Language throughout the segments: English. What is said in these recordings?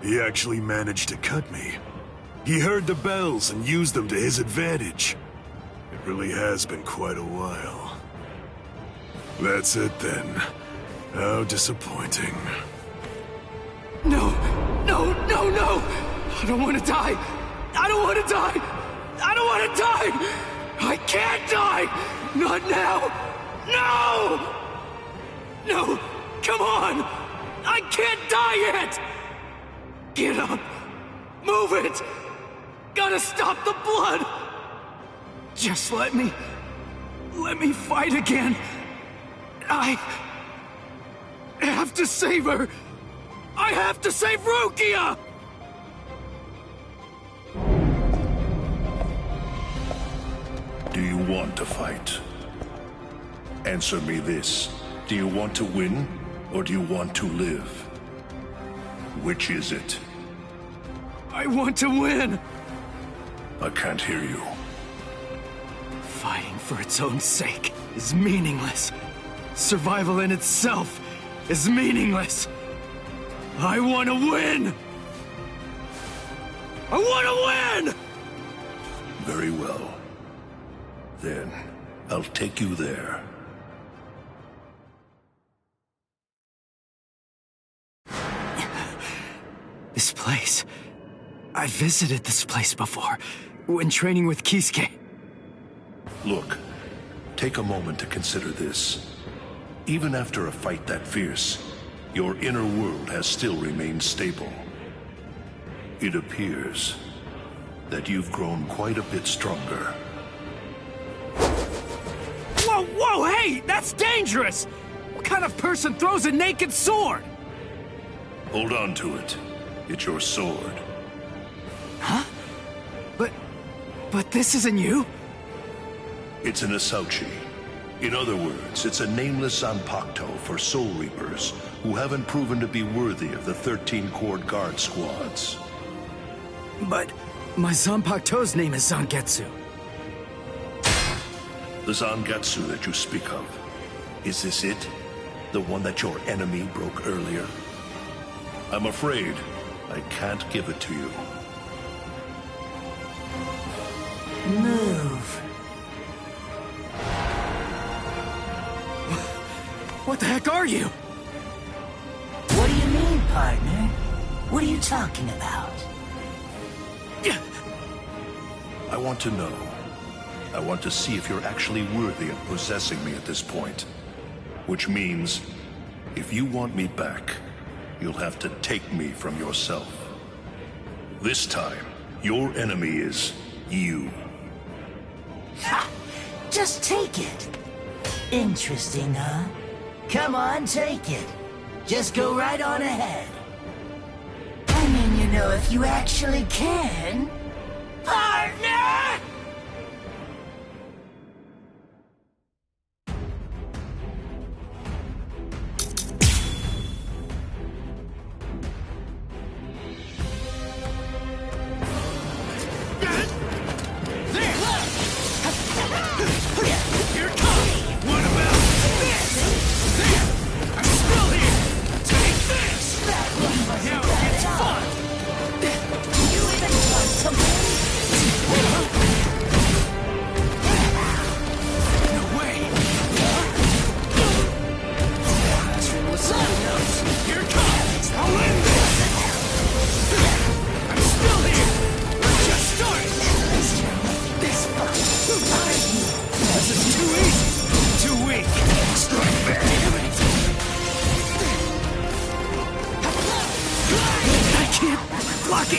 He actually managed to cut me. He heard the bells and used them to his advantage. It really has been quite a while. That's it then. How disappointing. No! No! No! No! I don't want to die! I don't want to die! I don't want to die! I can't die! Not now! No! No! Come on! I can't die yet! Get up! Move it! Gotta stop the blood! Just let me fight again. I have to save her! I have to save Rukia! Do you want to fight? Answer me this. Do you want to win, or do you want to live? Which is it? I want to win! I can't hear you. Fighting for its own sake is meaningless. Survival in itself is meaningless. I want to win! I want to win! Very well. Then, I'll take you there. This place... I visited this place before, when training with Kisuke. Look, take a moment to consider this. Even after a fight that fierce, your inner world has still remained stable. It appears that you've grown quite a bit stronger. Whoa, whoa, hey! That's dangerous! What kind of person throws a naked sword? Hold on to it. It's your sword. Huh? But this isn't you? It's an Asauchi. In other words, it's a nameless Zanpakuto for Soul Reapers who haven't proven to be worthy of the 13-Corps Guard squads. But my Zanpakuto's name is Zangetsu. The Zangetsu that you speak of, is this it? The one that your enemy broke earlier? I'm afraid I can't give it to you. Move. What the heck are you? What do you mean, partner? What are you talking about? I want to know. I want to see if you're actually worthy of possessing me at this point. Which means, if you want me back, you'll have to take me from yourself. This time, your enemy is you. Ha! Just take it. Interesting, huh? Come on, take it. Just go right on ahead. I mean, you know, if you actually can... Partner!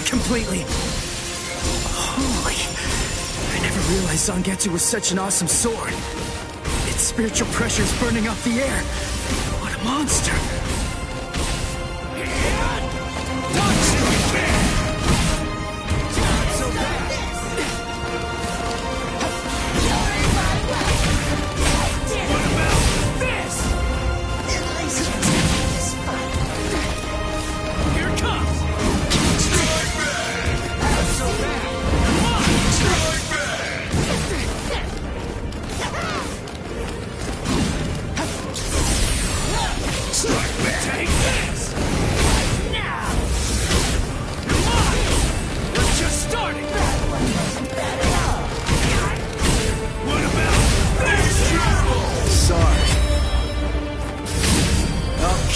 Completely. Holy. I never realized Zangetsu was such an awesome sword. Its spiritual pressure is burning off the air. What a monster. Take this! Now!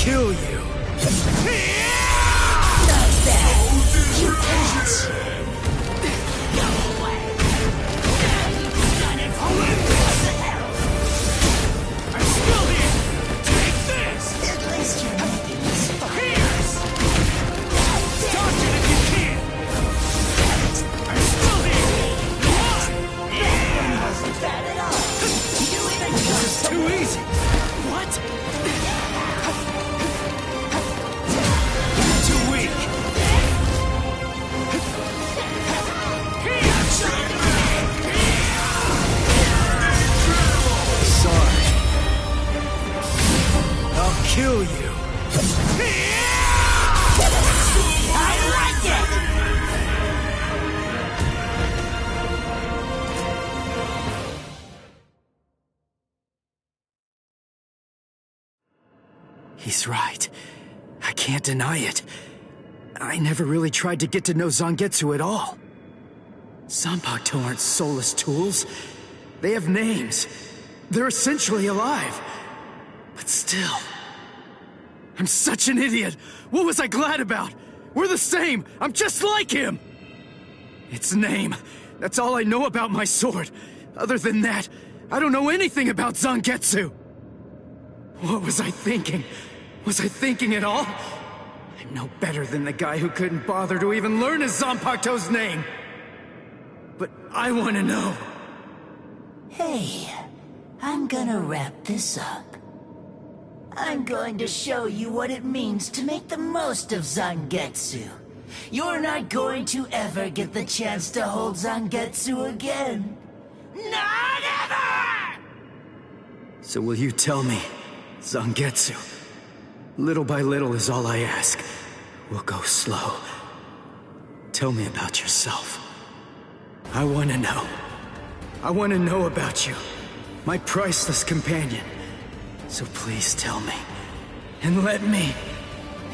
kill you. Not bad. You pass. Go away. You've done it for me. What the hell? I'm still here. Take this. At least you're making this fun. Pierce. Dodge it if you can. I'm still here. That wasn't bad at all. You even got Too easy. What? Too weak. Sorry. I'll kill you. I like it! He's right. I can't deny it. I never really tried to get to know Zangetsu at all. Zanpakuto aren't soulless tools. They have names. They're essentially alive. But still... I'm such an idiot! What was I glad about? We're the same! I'm just like him! Its name. That's all I know about my sword. Other than that, I don't know anything about Zangetsu! What was I thinking? Was I thinking at all? I'm no better than the guy who couldn't bother to even learn his Zanpakuto's name! But I want to know. Hey, I'm gonna wrap this up. I'm going to show you what it means to make the most of Zangetsu. You're not going to ever get the chance to hold Zangetsu again. Not ever! So will you tell me, Zangetsu? Little by little is all I ask. We'll go slow. Tell me about yourself. I want to know. I want to know about you. My priceless companion. So please tell me. And let me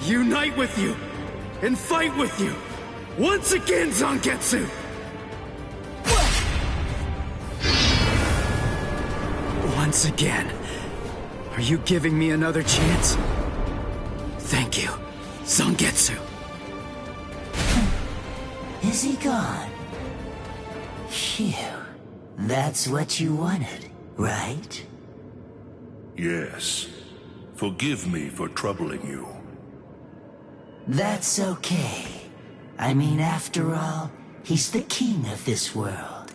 unite with you. And fight with you. Once again, Zangetsu! Once again. Are you giving me another chance? Thank you, Zangetsu. Is he gone? Phew. That's what you wanted, right? Yes. Forgive me for troubling you. That's okay. I mean, after all, he's the king of this world.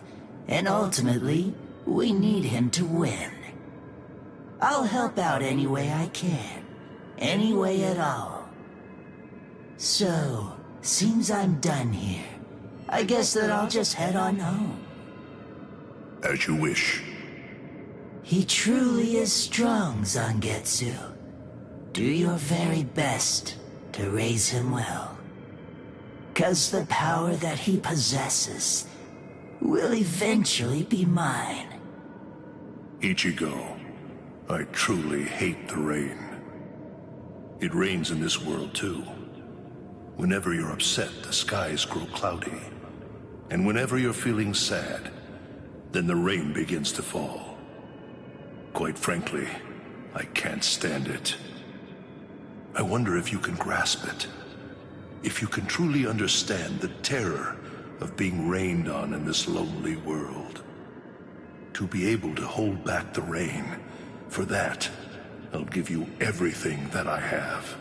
And ultimately, we need him to win. I'll help out any way I can. Any way at all. So, seems I'm done here. I guess that I'll just head on home. As you wish. He truly is strong, Zangetsu. Do your very best to raise him well. 'Cause the power that he possesses will eventually be mine. Ichigo, I truly hate the rain. It rains in this world too. Whenever you're upset, the skies grow cloudy. And whenever you're feeling sad, then the rain begins to fall. Quite frankly, I can't stand it. I wonder if you can grasp it. If you can truly understand the terror of being rained on in this lonely world. To be able to hold back the rain, for that, I'll give you everything that I have.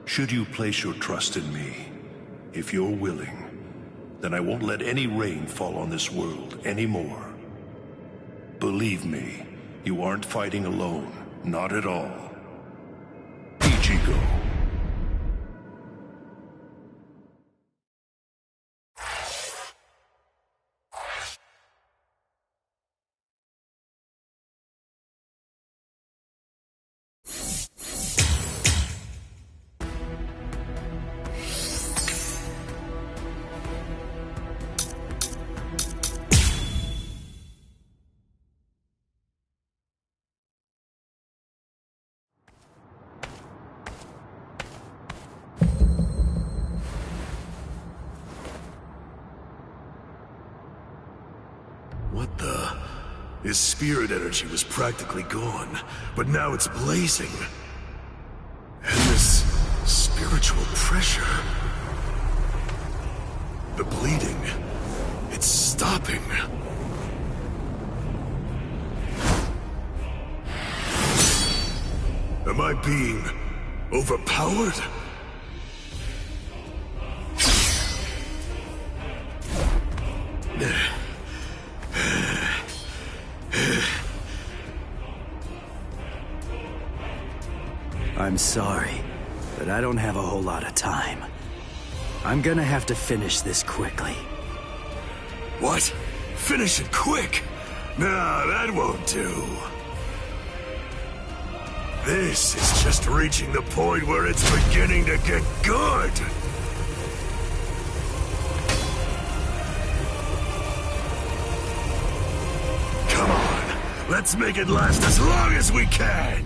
Should you place your trust in me, if you're willing, then I won't let any rain fall on this world anymore. Believe me, you aren't fighting alone, not at all. Ichigo. What the? His spirit energy was practically gone, but now it's blazing. spiritual pressure. The bleeding, it's stopping. Am I being overpowered? I'm sorry, but I don't have a whole lot of time. I'm gonna have to finish this quickly. What? Finish it quick? Nah, that won't do. This is just reaching the point where it's beginning to get good. Come on, let's make it last as long as we can.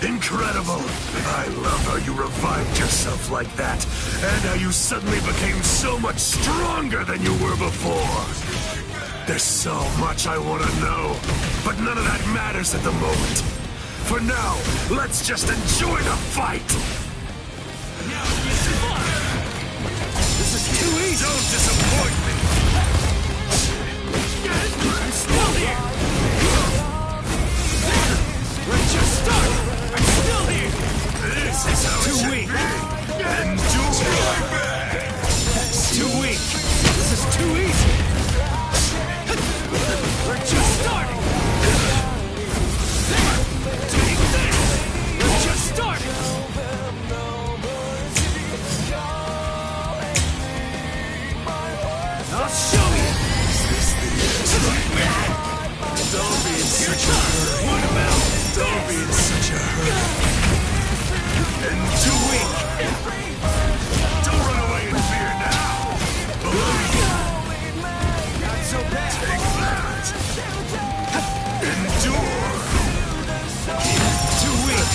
Incredible! I love how you revived yourself like that, and how you suddenly became so much stronger than you were before. There's so much I want to know, but none of that matters at the moment. For now, let's just enjoy the fight! This is too easy! Don't disappoint me! I'm still here! We're just starting! I'm still here! This is how Too it should weak. be! Endure! Too weak! This is too easy! We're just starting! Take this! We're just starting! I'll show you! Don't be in such a hurry. What about Don't be in such a hurry. And too weak. Don't run away in fear now. Believe me. not so bad? Take that. Endure. Too weak.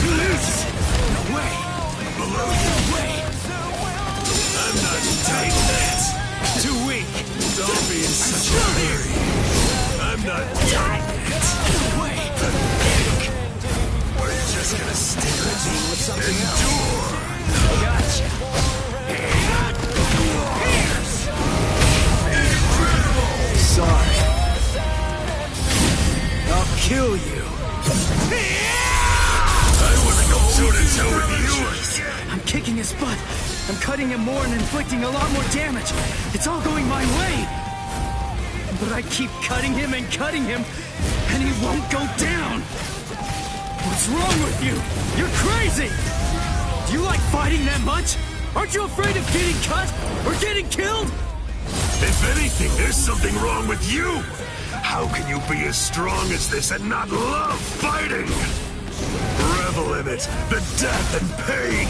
Too easy. No way. Below you. Way. I'm not take that. Too weak. Don't be in such a hurry. I'm not done yet. Way. Are you just gonna stare at me? Endure. Gotcha. Sorry. I'll kill you. I wanna go toe-to-toe with you. I'm kicking his butt. I'm cutting him more and inflicting a lot more damage. It's all going my way. But I keep cutting him, and he won't go down. What's wrong with you? You're crazy! Do you like fighting that much? Aren't you afraid of getting cut or getting killed? If anything, there's something wrong with you. How can you be as strong as this and not love fighting? Revel in it, the death and pain.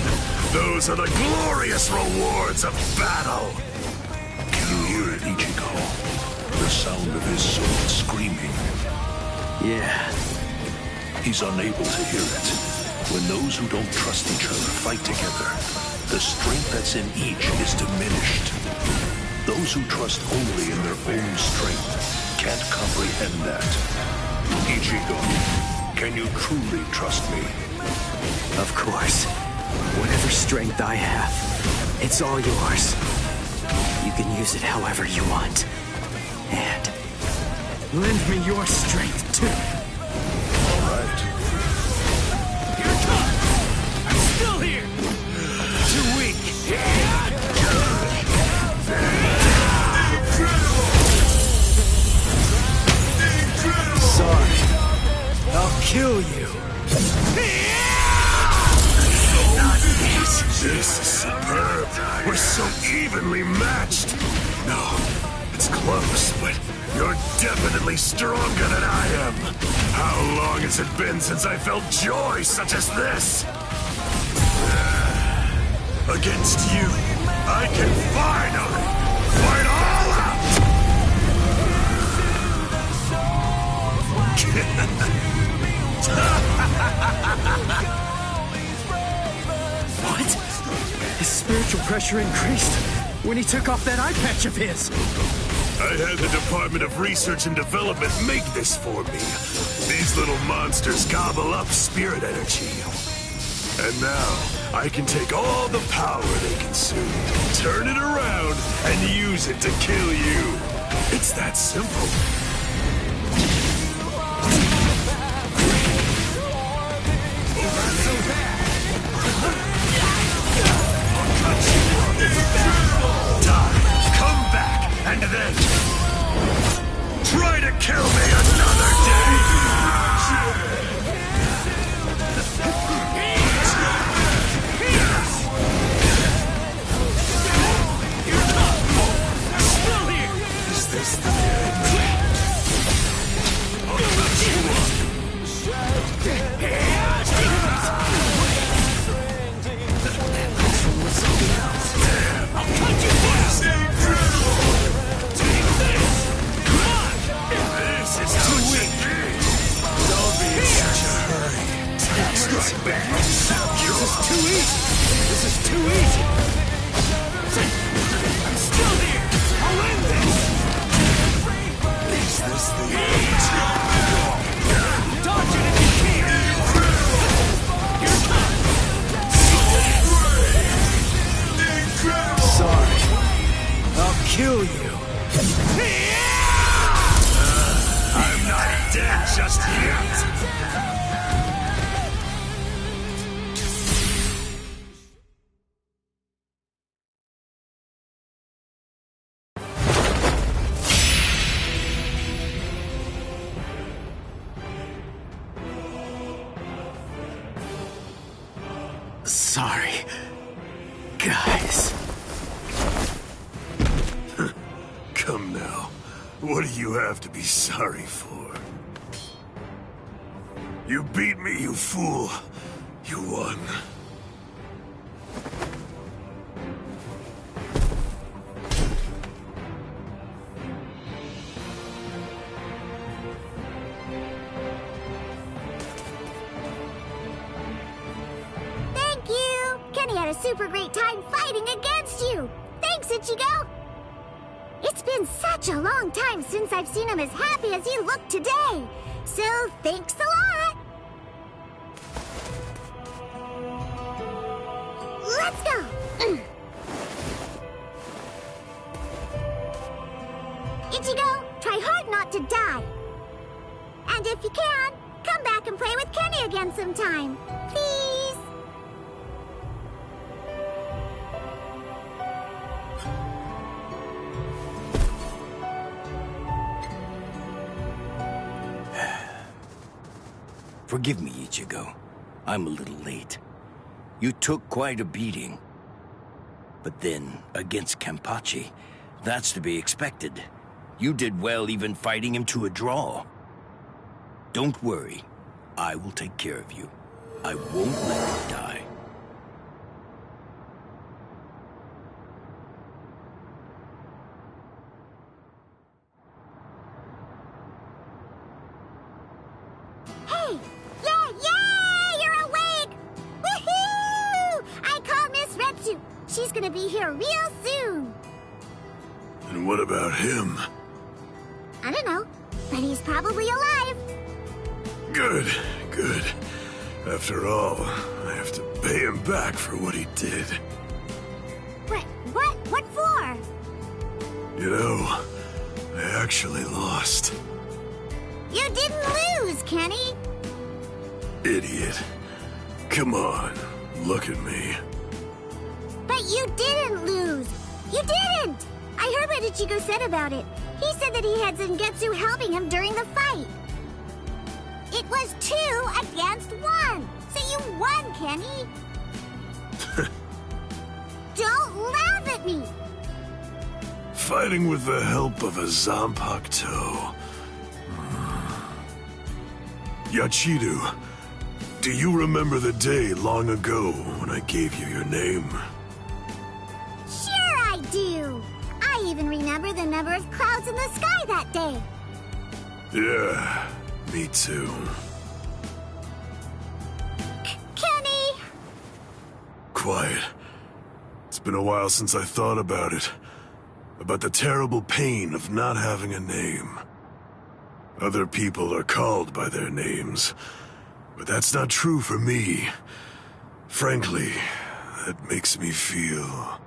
Those are the glorious rewards of battle. Can you hear it, Ichigo? The sound of his sword screaming. Yeah. He's unable to hear it. When those who don't trust each other fight together, the strength that's in each is diminished. Those who trust only in their own strength can't comprehend that. Ichigo, can you truly trust me? Of course. Whatever strength I have, it's all yours. You can use it however you want. And lend me your strength, too. All right. Here it comes! I'm still here! Too weak! Sorry. I'll kill you. This is superb. We're so evenly matched. No, it's close, but you're definitely stronger than I am. How long has it been since I felt joy such as this? Against you, I can finally fight all out! What? His spiritual pressure increased when he took off that eye patch of his. I had the Department of Research and Development make this for me. These little monsters gobble up spirit energy. And now, I can take all the power they consumed, turn it around, and use it to kill you. It's that simple. Die, come back, and then try to kill me another day! Is this the end? I'll cut you up! I'll cut you down! Take this! Come on! This is too weak! Don't be in such a hurry. Strike back! This is too easy! This is too easy! I'm still here! I'll end this! Is this the end? Dodge it if you can! Here it comes! Sorry. I'll kill you. I'm not dead just yet! Sorry. Guys. Come now. What do you have to be sorry for? You beat me, you fool. You won. Thank you! Kenny had a super great time fighting against you! Thanks, Ichigo! It's been such a long time since I've seen him as happy as he looked today! So, thanks a lot! Let's go! Ichigo, try hard not to die! And if you can, come back and play with Kenny again sometime! Please! Forgive me, Ichigo. I'm a little late. You took quite a beating. But then, against Kenpachi, that's to be expected. You did well even fighting him to a draw. Don't worry. I will take care of you. I won't let you die. Hey! Yeah! You're awake! Woohoo! I called Miss Retsu. She's gonna be here real soon. And what about him? I don't know, but he's probably alive. Good, good. After all, I have to pay him back for what he did. What for? You know, I actually lost. You didn't lose, Kenny. Idiot. Come on, look at me. But you didn't lose. You didn't. I heard what Ichigo said about it. He said that he had Zangetsu helping him during the fight. It was 2 against 1. So you won, Kenny. Don't laugh at me. Fighting with the help of a Zanpakuto. Yachiru, do you remember the day long ago when I gave you your name? Sure I do. I even remember the number of clouds in the sky that day. Yeah, me too. quiet. It's been a while since I thought about it. About the terrible pain of not having a name. Other people are called by their names, but that's not true for me. Frankly, that makes me feel...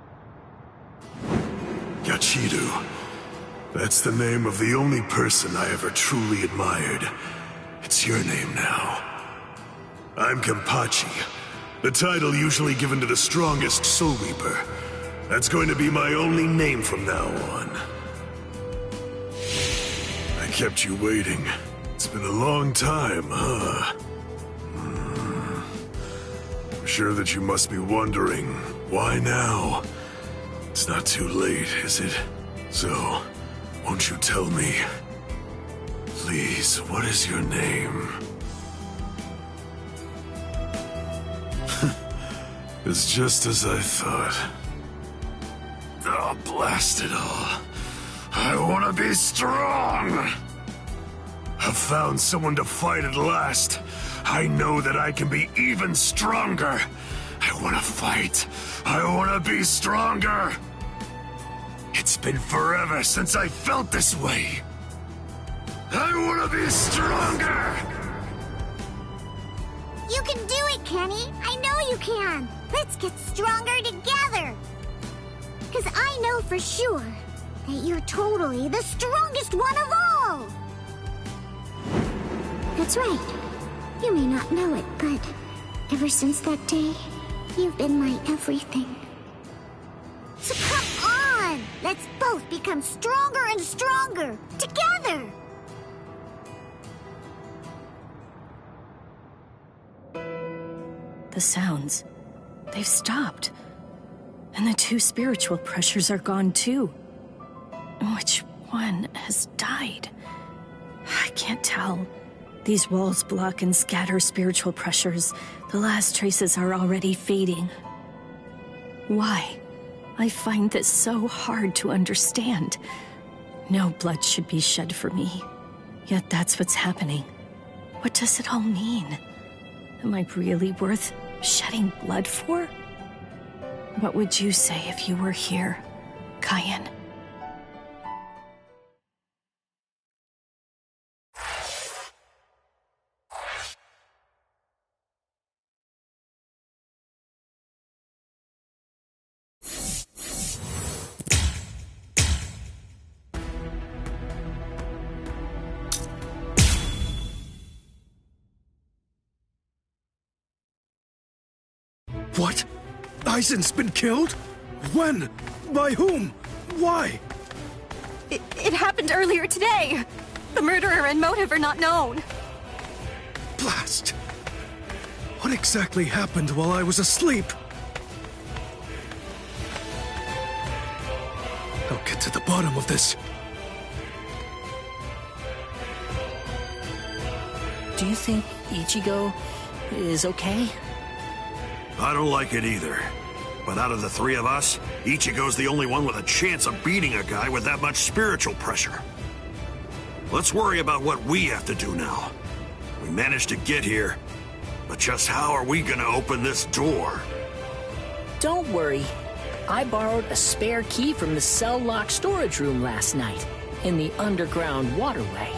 Yachiru. That's the name of the only person I ever truly admired. It's your name now. I'm Kenpachi, the title usually given to the strongest Soul Reaper. That's going to be my only name from now on. I kept you waiting. It's been a long time, huh? I'm sure that you must be wondering, why now? It's not too late, is it? So, won't you tell me? Please, what is your name? It's just as I thought. Oh, blast it all. I want to be strong! I've found someone to fight at last. I know that I can be even stronger. I want to fight. I want to be stronger. It's been forever since I felt this way. I want to be stronger! You can do it, Kenny. I know you can. Let's get stronger together. Because I know for sure that you're totally the strongest one of all. That's right. You may not know it, but ever since that day, you've been my everything. So come on! Let's both become stronger and stronger, together! The sounds, they've stopped. And the two spiritual pressures are gone too. Which one has died? I can't tell. These walls block and scatter spiritual pressures. The last traces are already fading. Why? I find this so hard to understand. No blood should be shed for me. Yet that's what's happening. What does it all mean? Am I really worth shedding blood for? What would you say if you were here, Cayenne? What? Aizen's been killed? When? By whom? Why? It happened earlier today. The murderer and motive are not known. Blast! What exactly happened while I was asleep? I'll get to the bottom of this. Do you think Ichigo is okay? I don't like it either. But out of the three of us, Ichigo's the only one with a chance of beating a guy with that much spiritual pressure. Let's worry about what we have to do now. We managed to get here, but just how are we gonna open this door? Don't worry. I borrowed a spare key from the cell lock storage room last night, in the underground waterway.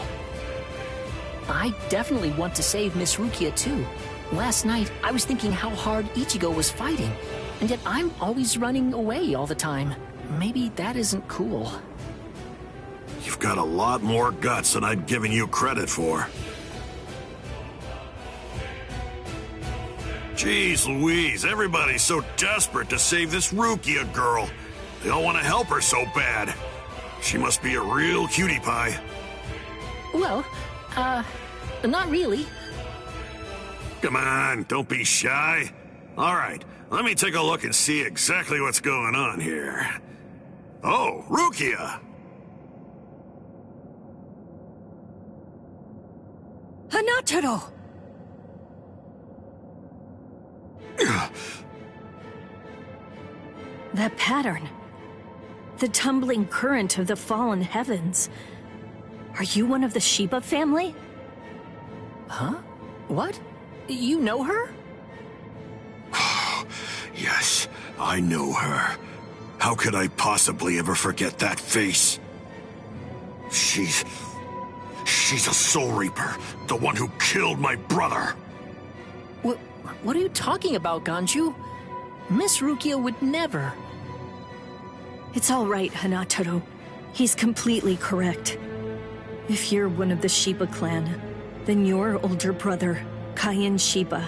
I definitely want to save Miss Rukia too. Last night, I was thinking how hard Ichigo was fighting, and yet I'm always running away all the time. Maybe that isn't cool. You've got a lot more guts than I'd given you credit for. Jeez Louise, everybody's so desperate to save this Rukia girl. They all want to help her so bad. She must be a real cutie pie. Well, not really. Come on, don't be shy. All right, let me take a look and see exactly what's going on here. Oh, Rukia! Hanataro! That pattern. The tumbling current of the fallen heavens. Are you one of the Shiba family? Huh? What? You know her? Yes, I know her. How could I possibly ever forget that face? She's a Soul Reaper, the one who killed my brother. What are you talking about, Ganju? Miss Rukia would never. It's all right, Hanataro. He's completely correct. If you're one of the Shiba clan, then your older brother, Kaien Shiba,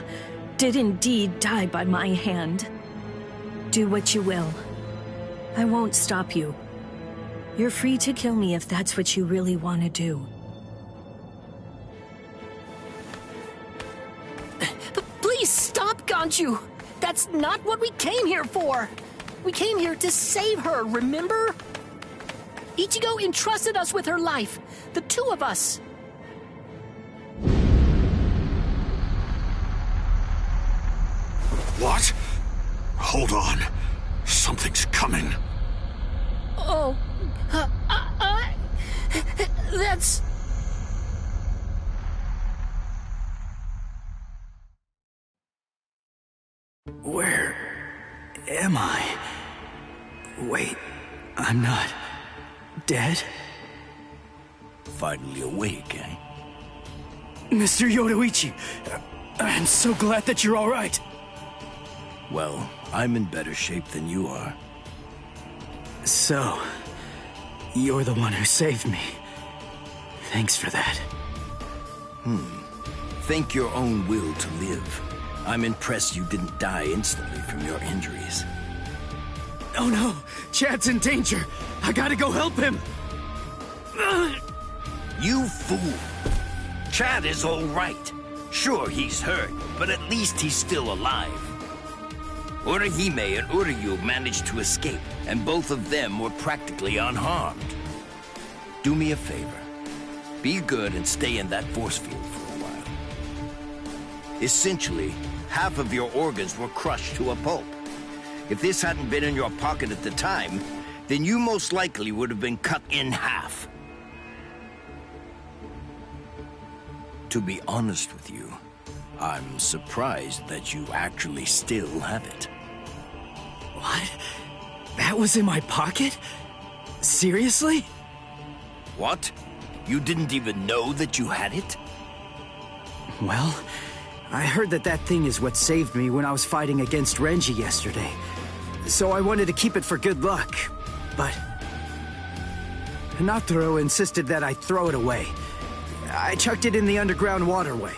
did indeed die by my hand. Do what you will. I won't stop you. You're free to kill me if that's what you really want to do. Please stop, Ganju! That's not what we came here for! We came here to save her, remember? Ichigo entrusted us with her life, the two of us. What? Hold on. Something's coming. Oh, that's... Where am I? Wait, I'm not dead? Finally awake, eh? Mr. Yoruichi, I'm so glad that you're all right. Well, I'm in better shape than you are. So, you're the one who saved me. Thanks for that. Think your own will to live. I'm impressed you didn't die instantly from your injuries. Oh no! Chad's in danger! I gotta go help him! You fool! Chad is all right. Sure, he's hurt, but at least he's still alive. Orihime and Uryu managed to escape, and both of them were practically unharmed. Do me a favor. Be good and stay in that force field for a while. Essentially, half of your organs were crushed to a pulp. If this hadn't been in your pocket at the time, then you most likely would have been cut in half. To be honest with you, I'm surprised that you actually still have it. What? That was in my pocket? Seriously? What? You didn't even know that you had it? Well, I heard that thing is what saved me when I was fighting against Renji yesterday. So I wanted to keep it for good luck, but... Hanataro insisted that I throw it away. I chucked it in the underground waterway.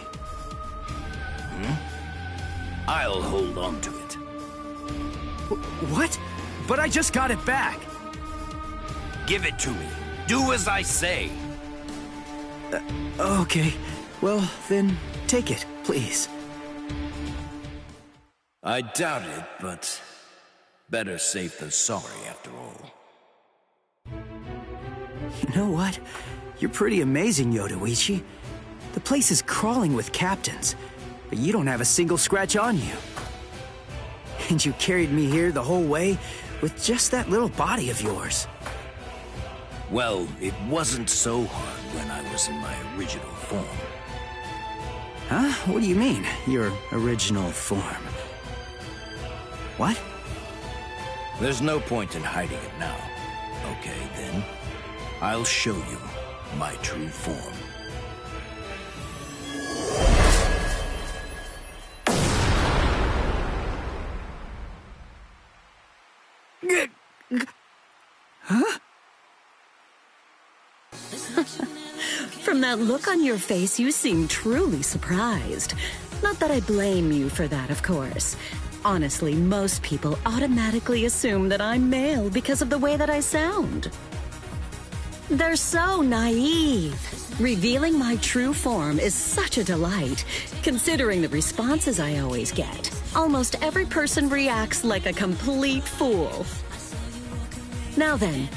I'll hold on to it. What? But I just got it back. Give it to me. Do as I say. Okay. Well, then take it, please. I doubt it, but better safe than sorry after all. You know what? You're pretty amazing, Yoruichi. The place is crawling with captains, but you don't have a single scratch on you. And you carried me here the whole way with just that little body of yours. Well, it wasn't so hard when I was in my original form. Huh? What do you mean, your original form? What? There's no point in hiding it now. Okay, then. I'll show you my true form. Huh? From that look on your face, you seem truly surprised. Not that I blame you for that, of course. Honestly, most people automatically assume that I'm male because of the way that I sound. They're so naive. Revealing my true form is such a delight, considering the responses I always get. Almost every person reacts like a complete fool. Now then,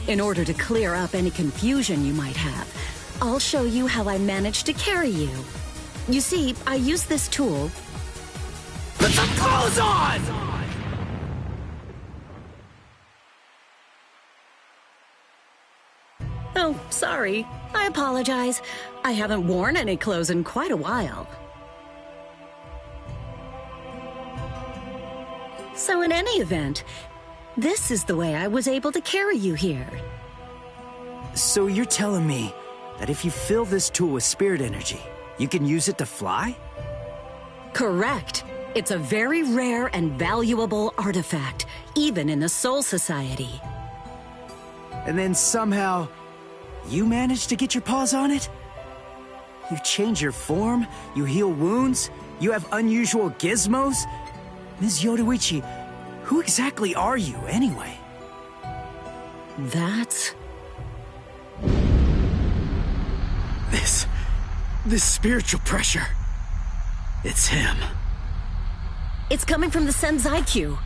in order to clear up any confusion you might have, I'll show you how I managed to carry you. You see, I use this tool. Put some clothes on! Oh, sorry. I apologize. I haven't worn any clothes in quite a while. So in any event, this is the way I was able to carry you here. So you're telling me that if you fill this tool with spirit energy, you can use it to fly? Correct. It's a very rare and valuable artifact, even in the Soul Society. And then somehow, you managed to get your paws on it? You change your form, you heal wounds, you have unusual gizmos? Ms. Yoruichi, who exactly are you, anyway? That's... This spiritual pressure. It's him. It's coming from the Senzaikyu.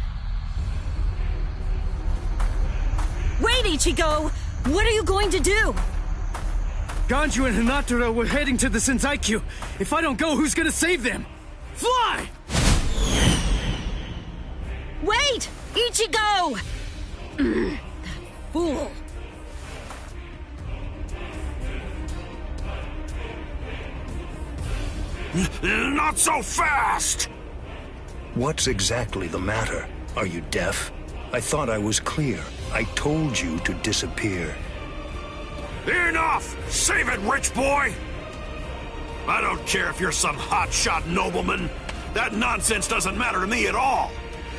Wait, Ichigo! What are you going to do? Ganju and Hinata were heading to the Senzaikyu. If I don't go, who's gonna save them? Fly! Wait! Ichigo! That fool. Not so fast! What's exactly the matter? Are you deaf? I thought I was clear. I told you to disappear. Enough! Save it, rich boy! I don't care if you're some hotshot nobleman. That nonsense doesn't matter to me at all.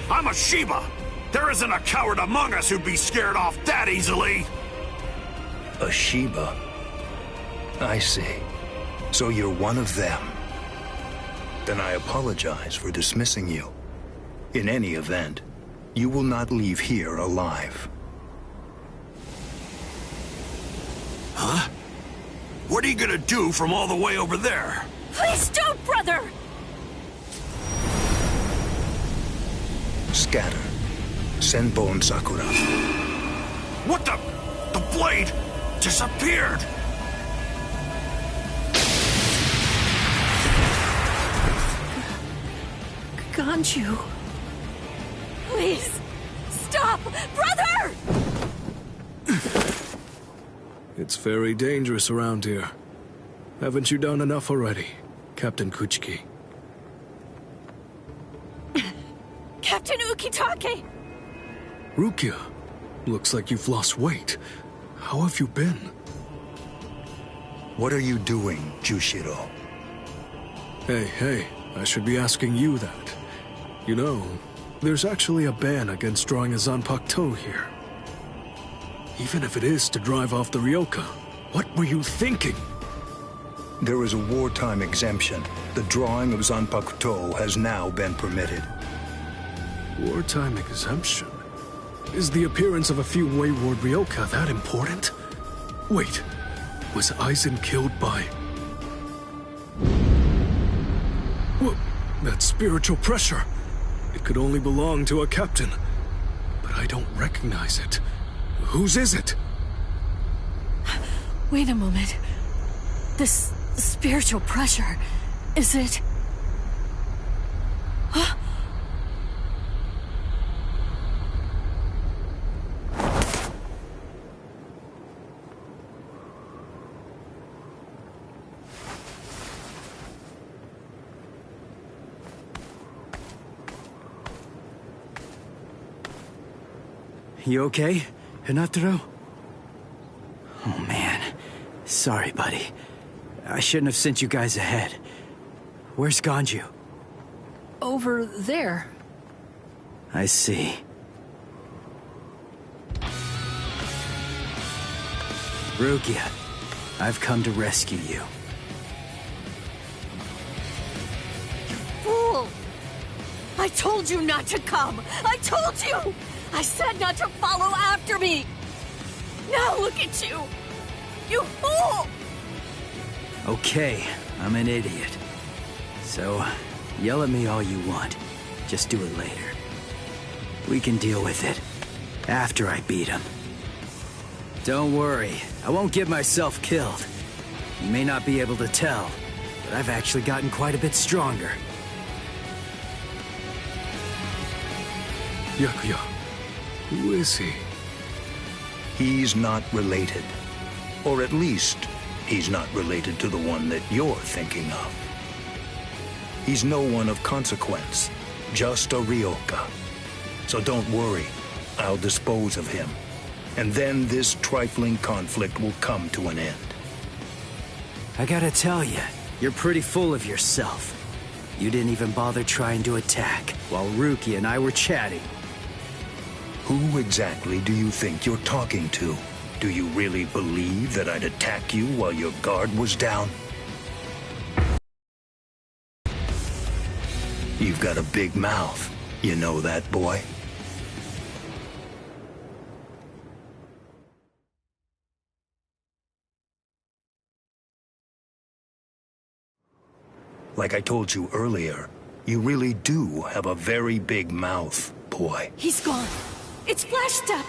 I'm a Shiba. There isn't a coward among us who'd be scared off that easily. A Shiba? I see. So you're one of them. Then I apologize for dismissing you. In any event, you will not leave here alive. Huh? What are you gonna do from all the way over there? Please don't, brother! Scatter. Senpo and Sakura. What the? The blade disappeared! Ganju. Please, stop! Brother! It's very dangerous around here. Haven't you done enough already, Captain Kuchiki? Captain Ukitake! Rukia, looks like you've lost weight. How have you been? What are you doing, Jushiro? Hey, I should be asking you that. You know, there's actually a ban against drawing a Zanpakuto here. Even if it is to drive off the Ryoka, what were you thinking? There is a wartime exemption. The drawing of Zanpakuto has now been permitted. Wartime exemption? Is the appearance of a few wayward Ryoka that important? Wait, was Aizen killed by... What? That spiritual pressure. It could only belong to a captain. But I don't recognize it. Whose is it? Wait a moment. This spiritual pressure, is it... Huh? You okay, Hinata? Oh man, sorry buddy. I shouldn't have sent you guys ahead. Where's Ganju? Over there. I see. Rukia, I've come to rescue you. You fool! I told you not to come! I told you! I said not to follow after me! Now look at you! You fool! Okay, I'm an idiot. So, yell at me all you want. Just do it later. We can deal with it after I beat him. Don't worry, I won't get myself killed. You may not be able to tell, but I've actually gotten quite a bit stronger. Yakuya, who is he? He's not related. Or at least, he's not related to the one that you're thinking of. He's no one of consequence, just a Ryoka. So don't worry. I'll dispose of him. And then this trifling conflict will come to an end. I gotta tell you, you're pretty full of yourself. You didn't even bother trying to attack, while Ruki and I were chatting. Who exactly do you think you're talking to? Do you really believe that I'd attack you while your guard was down? You've got a big mouth. You know that, boy? Like I told you earlier, you really do have a very big mouth, boy. He's gone. It's Flash Step.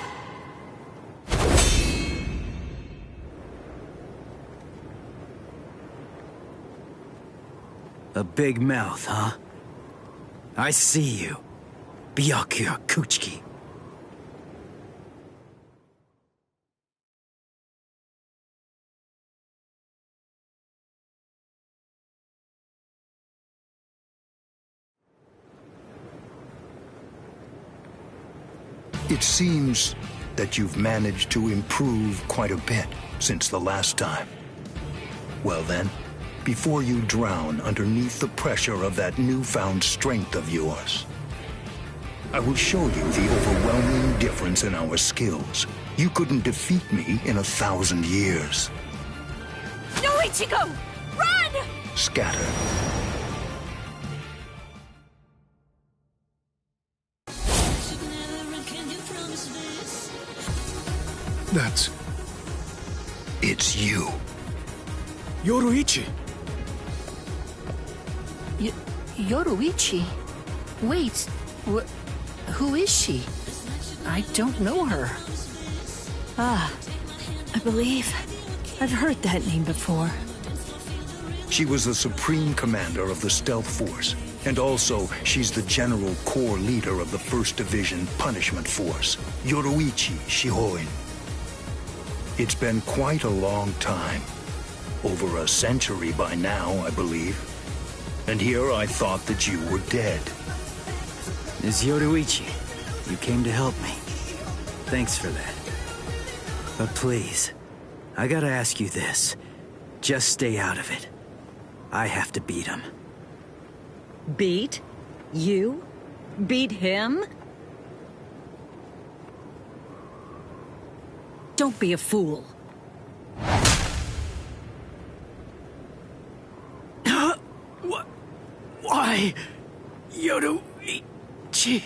A big mouth, huh? I see you. Byakuya Kuchiki. It seems that you've managed to improve quite a bit since the last time. Well then, before you drown underneath the pressure of that newfound strength of yours, I will show you the overwhelming difference in our skills. You couldn't defeat me in 1,000 years. No, Ichigo! Run! Scatter. It's you. Yoruichi! Yoruichi? Wait, who is she? I don't know her. I believe I've heard that name before. She was the supreme commander of the Stealth Force, and also she's the general corps leader of the 1st Division Punishment Force, Yoruichi Shihoin. It's been quite a long time. Over a century by now, I believe. And here I thought that you were dead. Ms. Yoruichi, you came to help me. Thanks for that. But please, I gotta ask you this. Just stay out of it. I have to beat him. Beat? You? Beat him? Don't be a fool. Why? Yoruichi.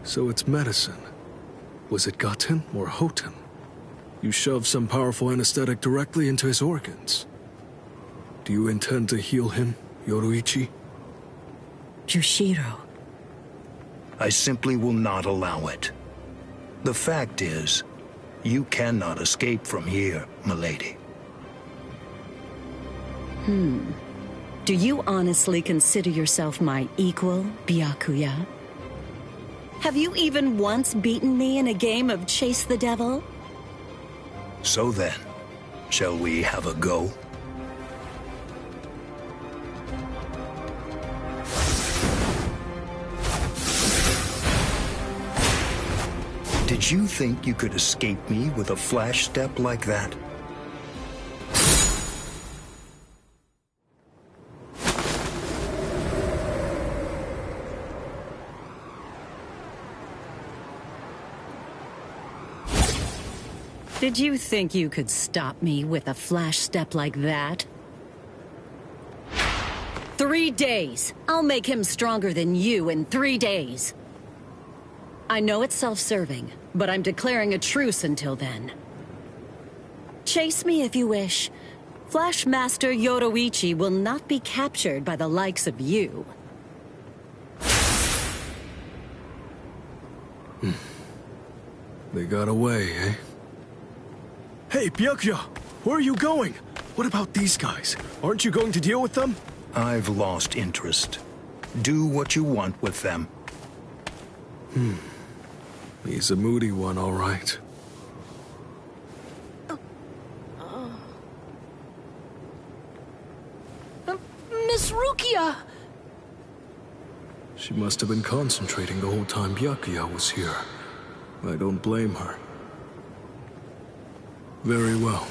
So it's medicine. Was it Gaten or Hoten? You shoved some powerful anesthetic directly into his organs. Do you intend to heal him, Yoruichi? Jushiro. I simply will not allow it. The fact is, you cannot escape from here, milady. Do you honestly consider yourself my equal, Byakuya? Have you even once beaten me in a game of Chase the Devil? So then, shall we have a go? Did you think you could escape me with a flash step like that? Did you think you could stop me with a flash step like that? 3 days. I'll make him stronger than you in 3 days. I know it's self-serving, but I'm declaring a truce until then. Chase me if you wish. Flash Master Yoruichi will not be captured by the likes of you. They got away, eh? Hey, Byakuya! Where are you going? What about these guys? Aren't you going to deal with them? I've lost interest. Do what you want with them. He's a moody one, all right. Miss Miss Rukia! She must have been concentrating the whole time Byakuya was here. I don't blame her. Very well.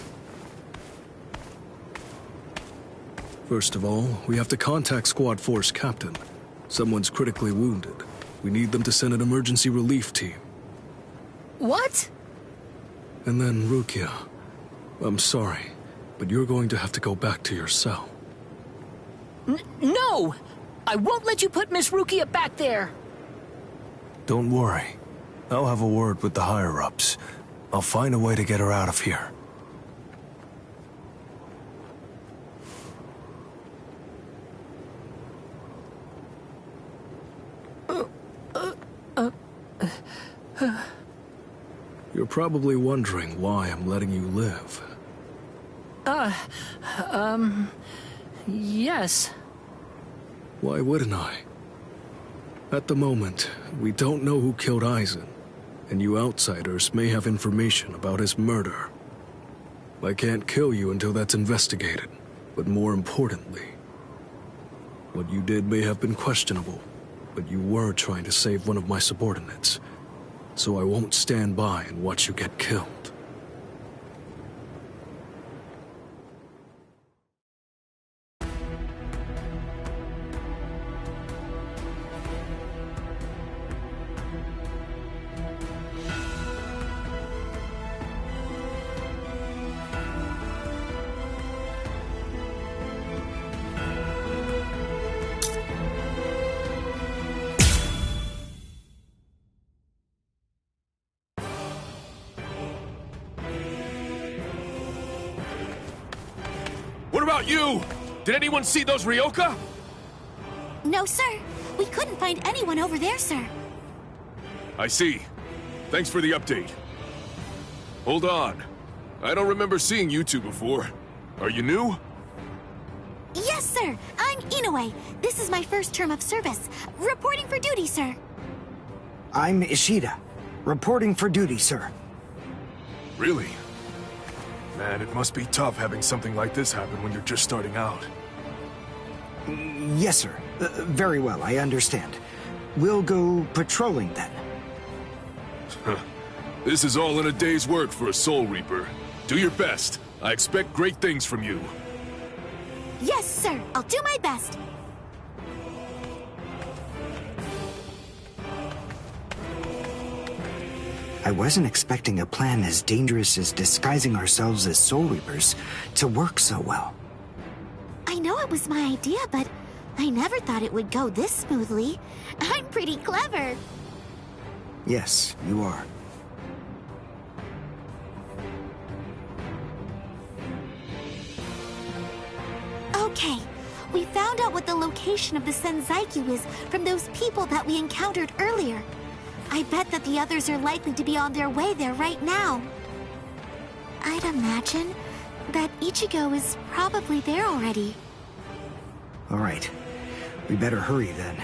First of all, we have to contact Squad Force Captain. Someone's critically wounded. We need them to send an emergency relief team. What? And then Rukia. I'm sorry, but you're going to have to go back to your cell. No! I won't let you put Miss Rukia back there! Don't worry. I'll have a word with the higher-ups. I'll find a way to get her out of here. You're probably wondering why I'm letting you live. Yes. Why wouldn't I? At the moment, we don't know who killed Aizen, and you outsiders may have information about his murder. I can't kill you until that's investigated, but more importantly, what you did may have been questionable, but you were trying to save one of my subordinates, so I won't stand by and watch you get killed. What about you? Did anyone see those Ryoka? No, sir. We couldn't find anyone over there, sir. I see. Thanks for the update. Hold on. I don't remember seeing you two before. Are you new? Yes, sir. I'm Inoue. This is my first term of service. Reporting for duty, sir. I'm Ishida. Reporting for duty, sir. Really? Man, it must be tough having something like this happen when you're just starting out. Yes, sir. Very well, I understand. We'll go patrolling then. This is all in a day's work for a Soul Reaper. Do your best. I expect great things from you. Yes, sir. I'll do my best. I wasn't expecting a plan as dangerous as disguising ourselves as Soul Reapers to work so well. I know it was my idea, but I never thought it would go this smoothly. I'm pretty clever. Yes, you are. Okay, we found out what the location of the Senzaikyu is from those people that we encountered earlier. I bet that the others are likely to be on their way there right now. I'd imagine that Ichigo is probably there already. All right. We better hurry then,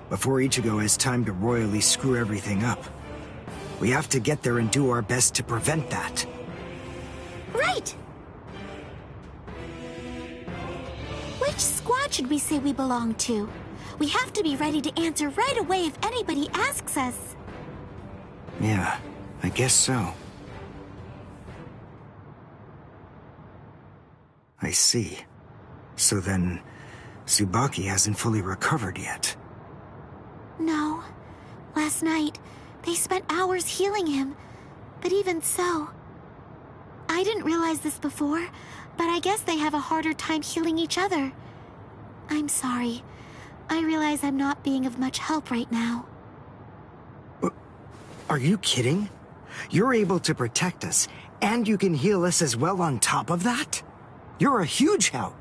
before Ichigo has time to royally screw everything up. We have to get there and do our best to prevent that. Right! Which squad should we say we belong to? We have to be ready to answer right away if anybody asks us. Yeah, I guess so. I see. So then, Tsubaki hasn't fully recovered yet. No. Last night, they spent hours healing him. But even so... I didn't realize this before, but I guess they have a harder time healing each other. I'm sorry. I realize I'm not being of much help right now. Are you kidding? You're able to protect us, and you can heal us as well on top of that? You're a huge help.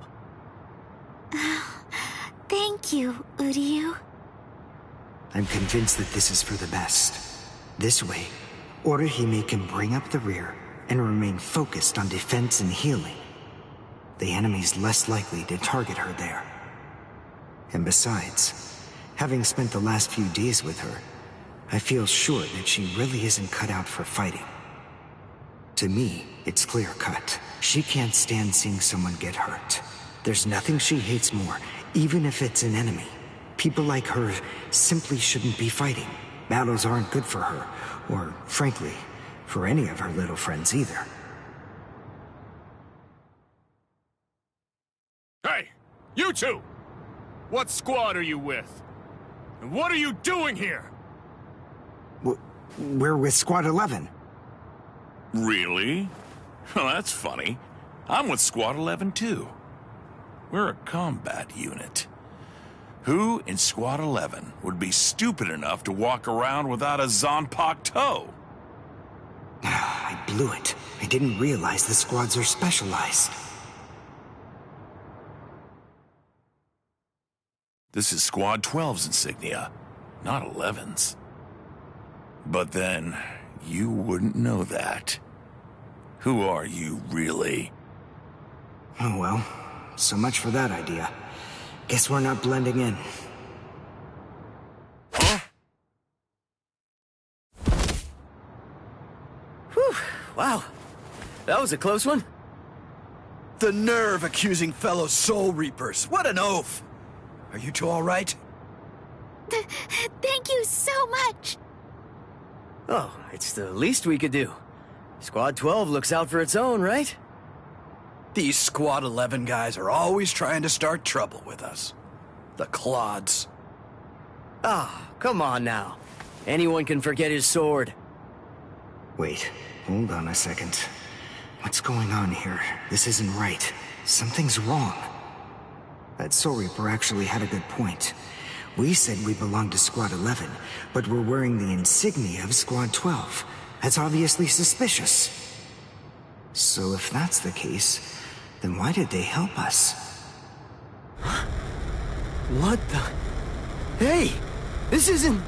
Thank you, Uryu. I'm convinced that this is for the best. This way, Orihime can bring up the rear and remain focused on defense and healing. The enemy's less likely to target her there. And besides, having spent the last few days with her, I feel sure that she really isn't cut out for fighting. To me, it's clear-cut. She can't stand seeing someone get hurt. There's nothing she hates more, Even if it's an enemy, people like her simply shouldn't be fighting. Battles aren't good for her, or, frankly, for any of her little friends either. Hey, you two! What squad are you with? And what are you doing here? We're with Squad 11. Really? Well, that's funny. I'm with Squad 11 too. We're a combat unit. Who in Squad 11 would be stupid enough to walk around without a Zanpakuto toe? I blew it. I didn't realize the squads are specialized. This is Squad 12's insignia, not 11's. But then, you wouldn't know that. Who are you, really? Oh well, so much for that idea. Guess we're not blending in. Huh? Whew, wow. That was a close one. The nerve accusing fellow Soul Reapers. What an oaf! Are you two all right? Thank you so much. Oh, it's the least we could do. Squad 12 looks out for its own, right? These Squad 11 guys are always trying to start trouble with us. The clods. Ah, come on now. Anyone can forget his sword. Wait, hold on a second. What's going on here? This isn't right. Something's wrong. That Soul Reaper actually had a good point. We said we belonged to Squad 11, but we're wearing the insignia of Squad 12. That's obviously suspicious. So if that's the case, then why did they help us? What the? Hey! This isn't...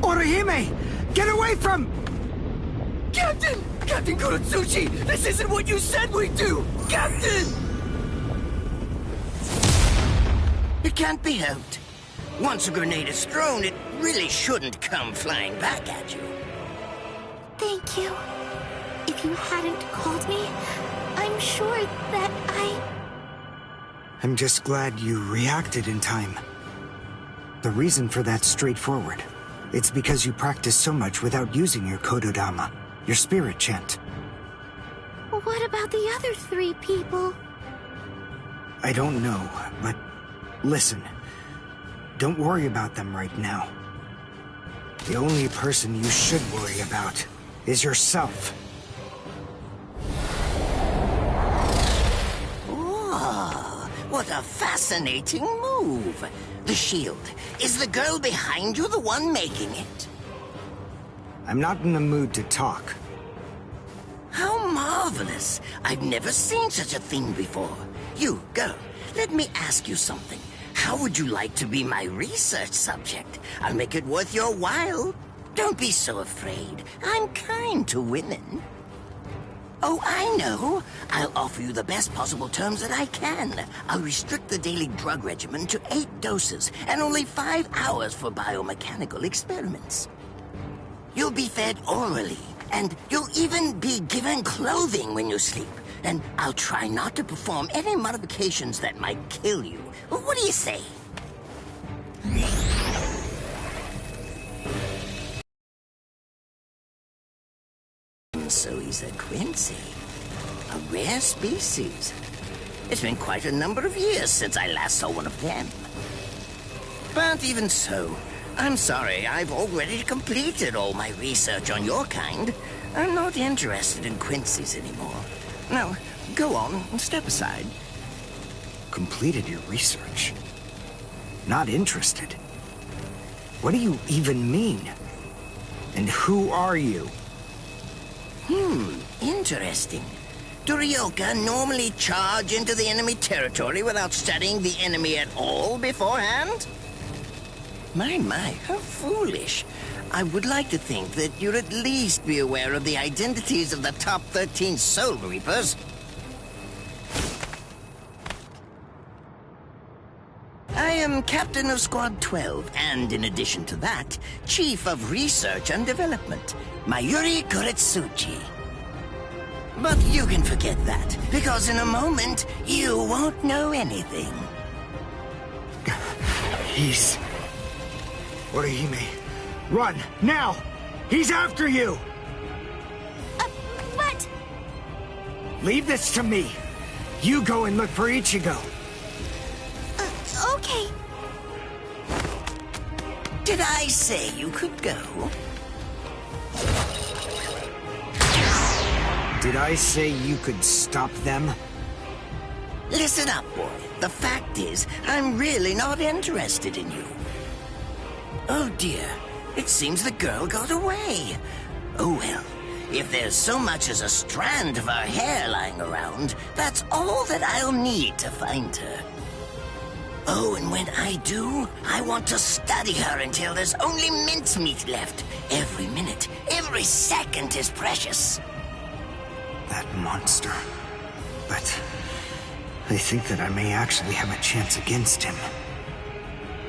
Orihime! Get away from... Captain! Captain Kurotsuchi! This isn't what you said we'd do! Captain! It can't be helped. Once a grenade is thrown, it really shouldn't come flying back at you. Thank you. If you hadn't called me, I'm sure that I'm just glad you reacted in time. The reason for that's straightforward. It's because you practice so much without using your Kododama, your spirit chant. What about the other 3 people? I don't know, but listen. Don't worry about them right now. The only person you should worry about is yourself. Oh, what a fascinating move. The shield. Is the girl behind you the one making it? I'm not in the mood to talk. How marvelous. I've never seen such a thing before. You, girl, let me ask you something. How would you like to be my research subject? I'll make it worth your while. Don't be so afraid. I'm kind to women. Oh, I know. I'll offer you the best possible terms that I can. I'll restrict the daily drug regimen to 8 doses and only 5 hours for biomechanical experiments. You'll be fed orally, and you'll even be given clothing when you sleep. And I'll try not to perform any modifications that might kill you. What do you say? So he's a Quincy. A rare species. It's been quite a number of years since I last saw one of them. But even so, I'm sorry, I've already completed all my research on your kind. I'm not interested in Quincy's anymore. Now, go on and step aside. Completed your research? Not interested? What do you even mean? And who are you? Interesting. Do Ryoka normally charge into the enemy territory without studying the enemy at all beforehand? My, how foolish. I would like to think that you'd at least be aware of the identities of the top 13 Soul Reapers. I am Captain of Squad 12, and in addition to that, Chief of Research and Development, Mayuri Kuretsuchi. But you can forget that, because in a moment, you won't know anything. He's... Orihime, run, now! He's after you! But... Leave this to me. You go and look for Ichigo. Okay. Did I say you could go? Did I say you could stop them? Listen up, boy. The fact is, I'm really not interested in you. Oh dear, it seems the girl got away. Oh well, if there's so much as a strand of her hair lying around, that's all that I'll need to find her. Oh, and when I do, I want to study her until there's only mincemeat left. Every minute, every second is precious. That monster. But I think that I may actually have a chance against him.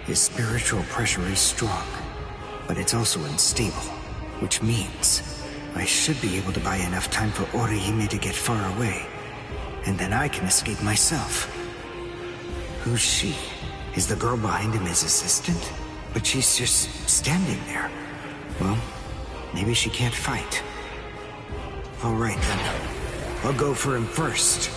His spiritual pressure is strong, but it's also unstable, which means I should be able to buy enough time for Orihime to get far away, and then I can escape myself. Who's she? Is the girl behind him his assistant? But she's just standing there. Well, maybe she can't fight. All right, then. I'll go for him first.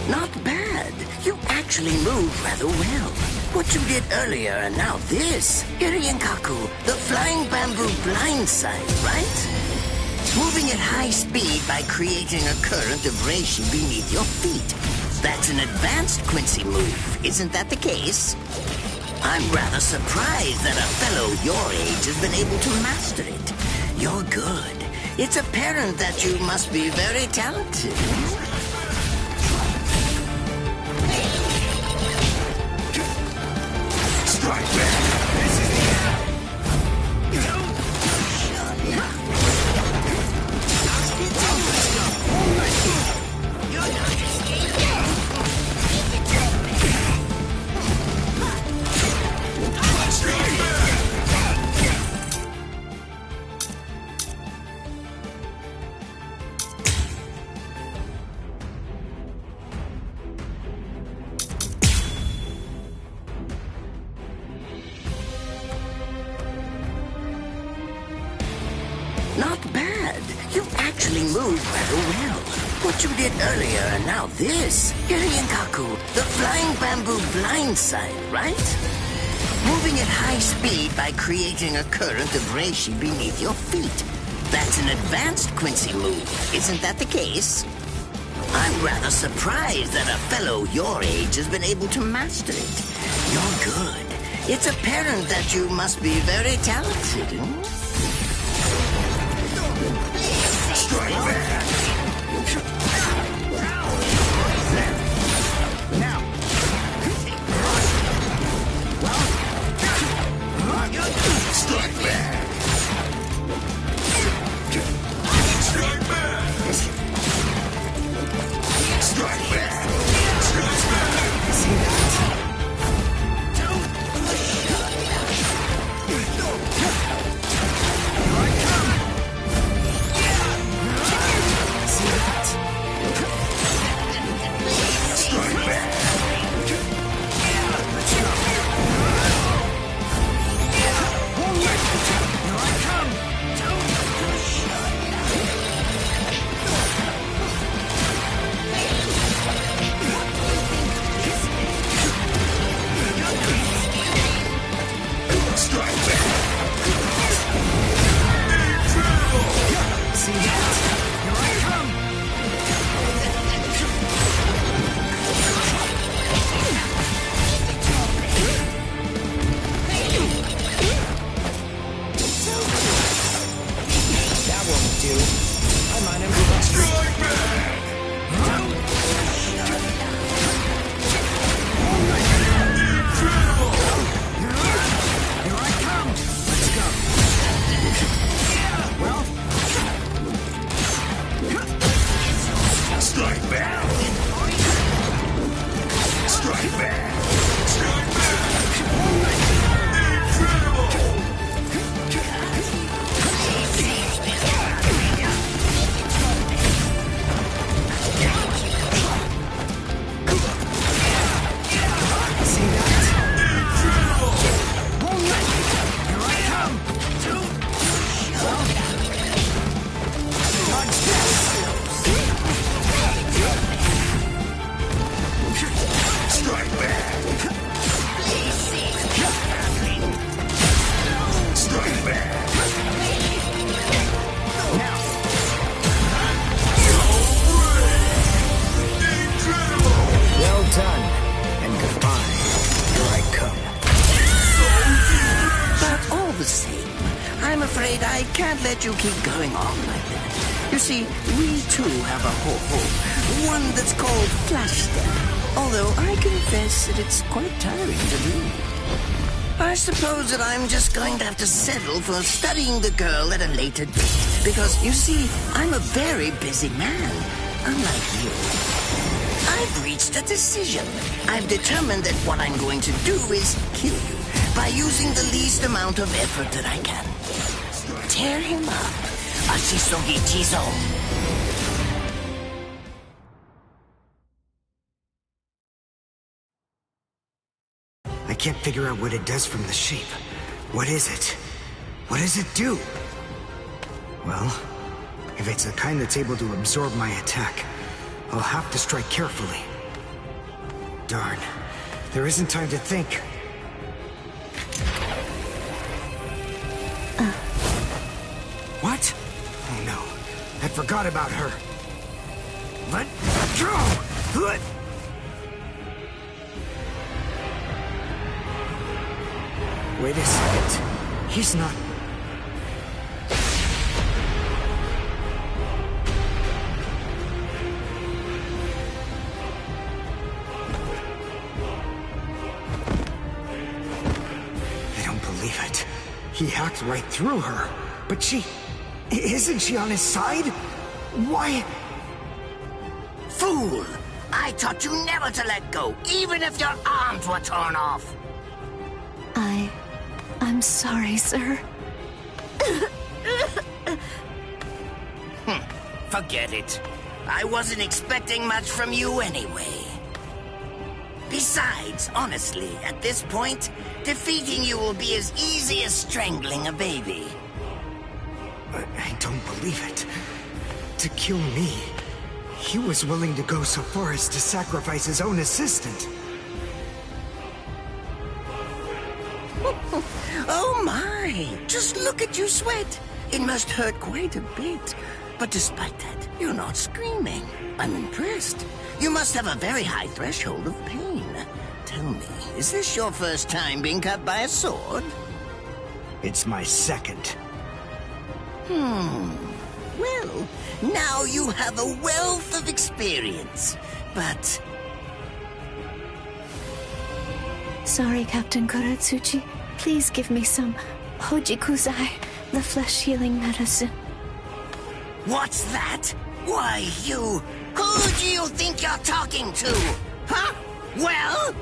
Not bad. You actually move rather well. What you did earlier and now this. Irienkaku, the flying bamboo blindside, right? Moving at high speed by creating a current of reishi beneath your feet. That's an advanced Quincy move, isn't that the case? I'm rather surprised that a fellow your age has been able to master it. You're good. It's apparent that you must be very talented. Strike back! This is the end! Not bad. You actually move rather well. What you did earlier and now this. Irienkaku, the flying bamboo blindside, right? Moving at high speed by creating a current of reishi beneath your feet. That's an advanced Quincy move, isn't that the case? I'm rather surprised that a fellow your age has been able to master it. You're good. It's apparent that you must be very talented. Strike back! Now! Strike back! Strike back! Strike back! Strike back! See that? Here I come! I can't let you keep going on like that. You see, we too have a ho-ho. One that's called Flash Step. Although I confess that it's quite tiring to do. I suppose that I'm just going to have to settle for studying the girl at a later date. Because, you see, I'm a very busy man, unlike you. I've reached a decision. I've determined that what I'm going to do is kill you by using the least amount of effort that I can. Tear him up. Ashisogi Jizo. I can't figure out what it does from the shape. What is it? What does it do? Well, if it's the kind that's able to absorb my attack, I'll have to strike carefully. Darn. There isn't time to think. What? Oh no. I forgot about her. Let go! Wait a second. He's not... I don't believe it. He hacked right through her. But she... Isn't she on his side? Why... Fool! I taught you never to let go, even if your arms were torn off. I'm sorry, sir. Forget it. I wasn't expecting much from you anyway. Besides, honestly, at this point, defeating you will be as easy as strangling a baby. I don't believe it. To kill me, he was willing to go so far as to sacrifice his own assistant. Oh my! Just look at you sweat. It must hurt quite a bit. But despite that, you're not screaming. I'm impressed. You must have a very high threshold of pain. Tell me, is this your first time being cut by a sword? It's my second. Well, now you have a wealth of experience, but... Sorry, Captain Kuratsuchi. Please give me some Hojikuzai, the flesh-healing medicine. What's that? Why, you... Who do you think you're talking to? Huh? Well?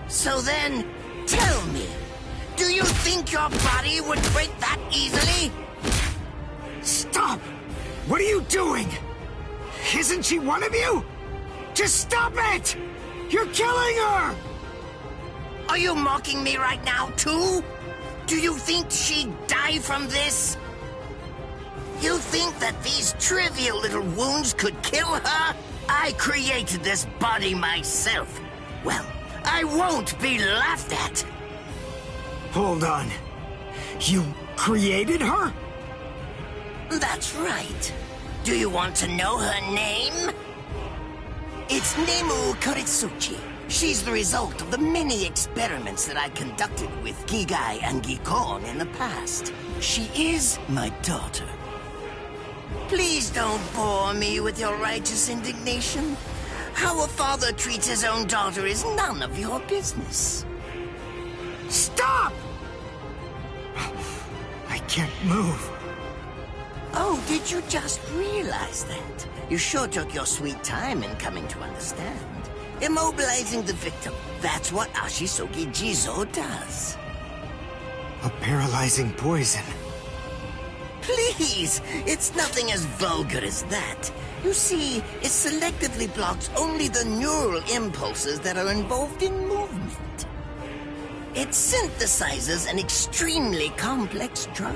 So then, tell me, do you think your body would break that easily? Stop! What are you doing? Isn't she one of you? Just stop it! You're killing her! Are you mocking me right now, too? Do you think she'd die from this? You think that these trivial little wounds could kill her? I created this body myself. Well, I won't be laughed at. Hold on. You created her? That's right. Do you want to know her name? It's Nemu Kuritsuchi. She's the result of the many experiments that I conducted with Gigai and Gikon in the past. She is my daughter. Please don't bore me with your righteous indignation. How a father treats his own daughter is none of your business. Stop! I can't move. Oh, did you just realize that? You sure took your sweet time in coming to understand. Immobilizing the victim, that's what Ashisogi Jizo does. A paralyzing poison. Please! It's nothing as vulgar as that. You see, it selectively blocks only the neural impulses that are involved in movement. It synthesizes an extremely complex drug.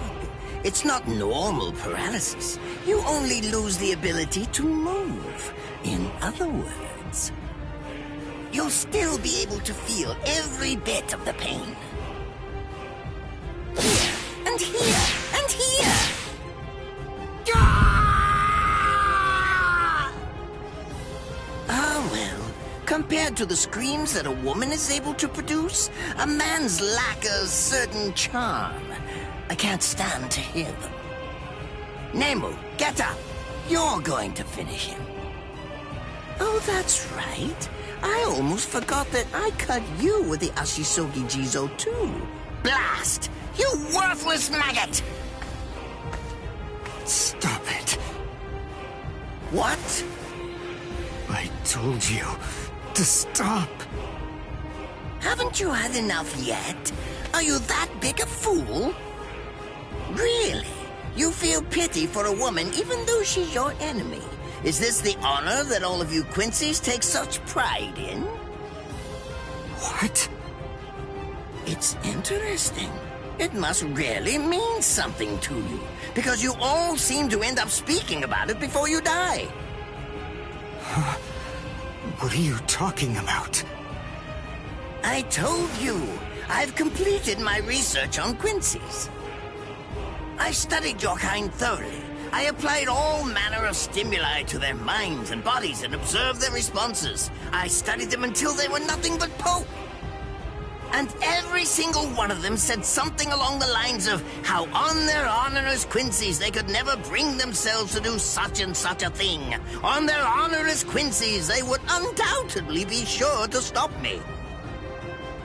It's not normal paralysis. You only lose the ability to move. In other words, you'll still be able to feel every bit of the pain. Here, and here, and here! Ah, well, compared to the screams that a woman is able to produce, a man's lack a certain charm. I can't stand to hear them. Nemu, get up! You're going to finish him. Oh, that's right. I almost forgot that I cut you with the Ashisogi Jizo too. Blast! You worthless maggot! Stop it. What? I told you to stop. Haven't you had enough yet? Are you that big a fool? Really? You feel pity for a woman even though she's your enemy? Is this the honor that all of you Quincy's take such pride in? What? It's interesting. It must really mean something to you, because you all seem to end up speaking about it before you die. What are you talking about? I told you, I've completed my research on Quincy's. I studied your kind thoroughly. I applied all manner of stimuli to their minds and bodies and observed their responses. I studied them until they were nothing but pulp. And every single one of them said something along the lines of how on their honor as Quincy's they could never bring themselves to do such and such a thing. On their honor as Quincy's they would undoubtedly be sure to stop me.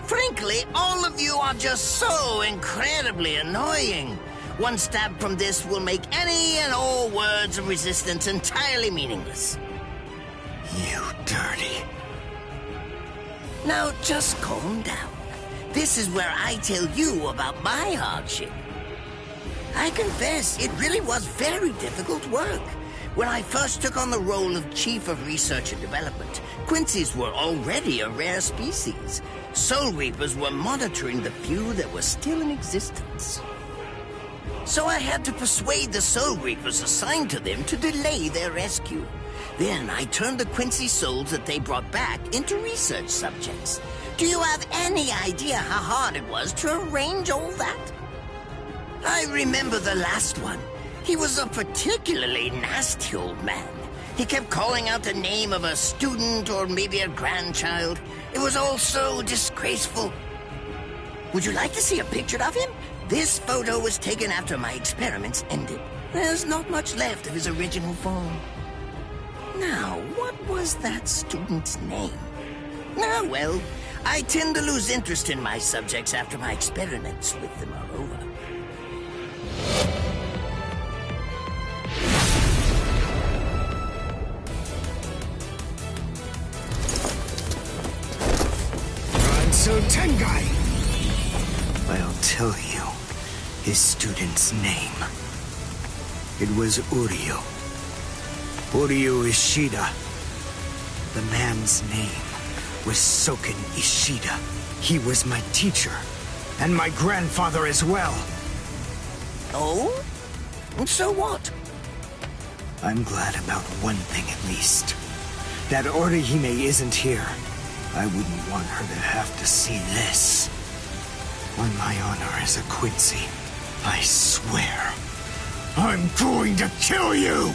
Frankly, all of you are just so incredibly annoying. One stab from this will make any and all words of resistance entirely meaningless. You dirty. Now just calm down. This is where I tell you about my hardship. I confess, it really was very difficult work. When I first took on the role of Chief of Research and Development, Quincy's were already a rare species. Soul Reapers were monitoring the few that were still in existence. So I had to persuade the Soul Reapers assigned to them to delay their rescue. Then I turned the Quincy souls that they brought back into research subjects. Do you have any idea how hard it was to arrange all that? I remember the last one. He was a particularly nasty old man. He kept calling out the name of a student or maybe a grandchild. It was all so disgraceful. Would you like to see a picture of him? This photo was taken after my experiments ended. There's not much left of his original form. Now, what was that student's name? Ah, well, I tend to lose interest in my subjects after my experiments with them are over. Ransu Tengai! I'll tell you his student's name. It was Uryu. Uryu Ishida. The man's name was Soken Ishida. He was my teacher, and my grandfather as well. Oh? So what? I'm glad about one thing at least. That Orihime isn't here. I wouldn't want her to have to see this. On my honor as a Quincy, I swear, I'm going to kill you!